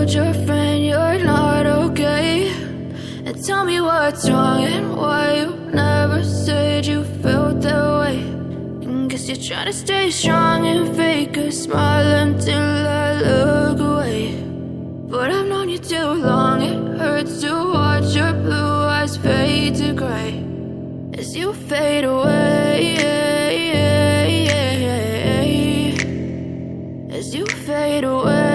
told your friend you're not okay? And tell me what's wrong and why you never said you felt that way. And guess you're trying to stay strong and fake a smile until I look away. But I've known you too long, it hurts to watch your blue eyes fade to gray as you fade away, as you fade away.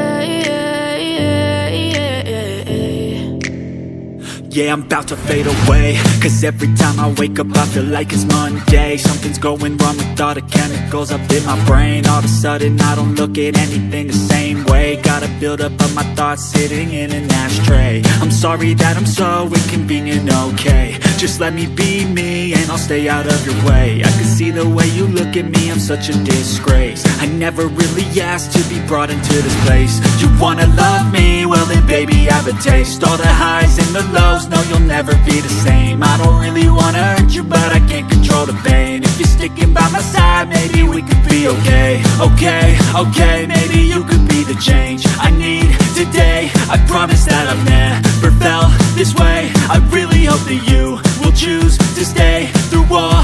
Yeah, I'm about to fade away, cause every time I wake up I feel like it's Monday. Something's going wrong with all the chemicals up in my brain. All of a sudden I don't look at anything the same way. Got a buildup of my thoughts sitting in an ashtray. I'm sorry that I'm so inconvenient, okay? Just let me be me and I'll stay out of your way. I can see the way you look at me, I'm such a disgrace. I never really asked to be brought into this place. You wanna love me? Well then baby I have a taste. All the highs and the lows, no you'll never be the same. I don't really wanna hurt you but I can't control the pain. If you're sticking by my side maybe we could be okay. Okay, maybe you could be the change I need today. I promise that I've never felt this way. I really hope that you will choose to stay through all